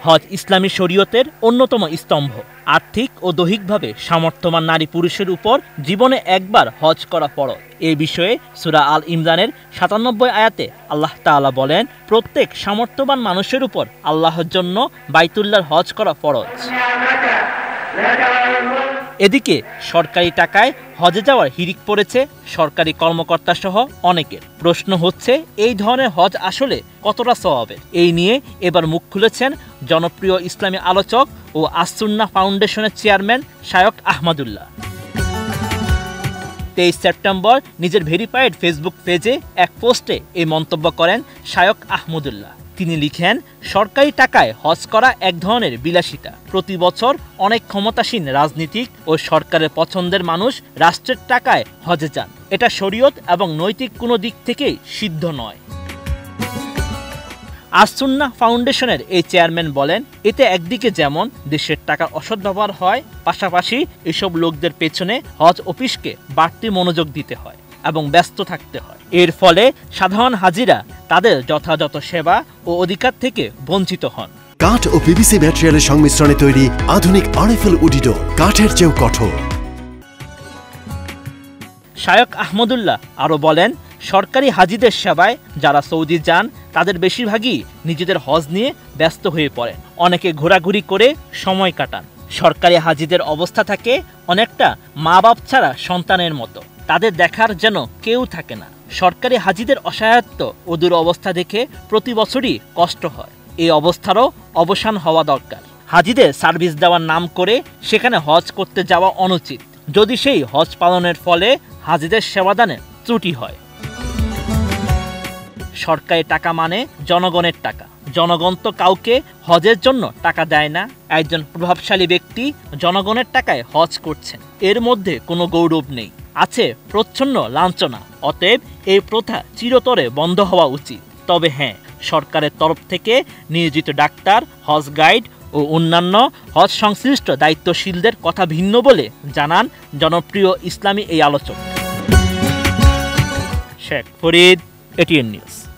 হজ ইসলামী শরীয়তের অন্যতম স্তম্ভ। আর্থিক ও দৈহিকভাবে সামর্থ্যবান নারী পুরুষের উপর জীবনে একবার হজ করা ফরজ। এ বিষয়ে সূরা আল ইমরানের ৯৭ আয়াতে আল্লাহ তাআলা বলেন, প্রত্যেক সামর্থ্যবান মানুষের উপর আল্লাহর জন্য বাইতুল্লাহর হজ করা ফরজ। এদিকে সরকারি টাকায় হজে যাওয়ার হিড়িক পড়েছে সরকারি কর্মকর্তা সহ অনেকের। প্রশ্ন হচ্ছে, এই ধরনের হজ আসলে কতটা সওয়াবের? এই নিয়ে এবার মুখ খুলেছেন জনপ্রিয় ইসলামী আলোচক ও আস-সুন্নাহ ফাউন্ডেশনের চেয়ারম্যান শায়খ আহমদুল্লাহ। ২৩ সেপ্টেম্বর নিজের ভেরিফাইড ফেসবুক পেজে এক পোস্টে এই মন্তব্য করেন শায়খ আহমদুল্লাহ। তিনি লিখেন, সরকারি টাকায় হজ করা এক ধরনের বিলাসিতা। প্রতি বছর অনেক ক্ষমতাসীন রাজনীতিক ও সরকারের পছন্দের মানুষ রাষ্ট্রের টাকায় হজে যান। এটা শরীয়ত এবং নৈতিক কোনো দিক থেকেই সিদ্ধ নয়। আস-সুন্নাহ ফাউন্ডেশনের এই চেয়ারম্যান বলেন, এতে একদিকে যেমন দেশের টাকার অসৎ ব্যবহার হয়, পাশাপাশি এসব লোকদের পেছনে হজ অফিসকে বাড়তি মনোযোগ দিতে হয় এবং ব্যস্ত থাকতে হয়। এর ফলে সাধারণ হাজিরা তাদের যথাযথ সেবা ও অধিকার থেকে বঞ্চিত হন। কাঠ ও পিভিসি ম্যাটেরিয়ালের সংমিশ্রণে তৈরি আধুনিক আরএফএল উডিডো, কাঠের চেয়েও কঠোর। শায়খ আহমদুল্লাহ আরও বলেন, সরকারি হাজিদের সেবায় যারা সৌদি যান তাদের বেশিরভাগই নিজেদের হজ নিয়ে ব্যস্ত হয়ে পড়েন। অনেকে ঘোরাঘুরি করে সময় কাটান। সরকারি হাজিদের অবস্থা থাকে অনেকটা মা বাপ ছাড়া সন্তানের মতো। তাদের দেখার যেন কেউ থাকে না। সরকারি হাজিদের অসহায়ত্ব ও দুরবস্থা দেখে প্রতি বছরই কষ্ট হয়। এই অবস্থারও অবসান হওয়া দরকার। হাজিদের সার্ভিস দেওয়ার নাম করে সেখানে হজ করতে যাওয়া অনুচিত, যদি সেই হজ পালনের ফলে হাজিদের সেবাদানে ত্রুটি হয়। সরকারি টাকা মানে জনগণের টাকা। জনগণ তো কাউকে হজের জন্য টাকা দেয় না। একজন প্রভাবশালী ব্যক্তি জনগণের টাকায় হজ করছেন, এর মধ্যে কোনো গৌরব নেই, আছে প্রচ্ছন্ন লাঞ্ছনা। অতএব এই প্রথা চিরতরে বন্ধ হওয়া উচিত। তবে হ্যাঁ, সরকারের তরফ থেকে নিয়োজিত ডাক্তার, হজ গাইড ও অন্যান্য হজ সংশ্লিষ্ট দায়িত্বশীলদের কথা ভিন্ন বলে জানান জনপ্রিয় ইসলামী এই আলোচক শেখ ফরিদ, এটিএন নিউজ।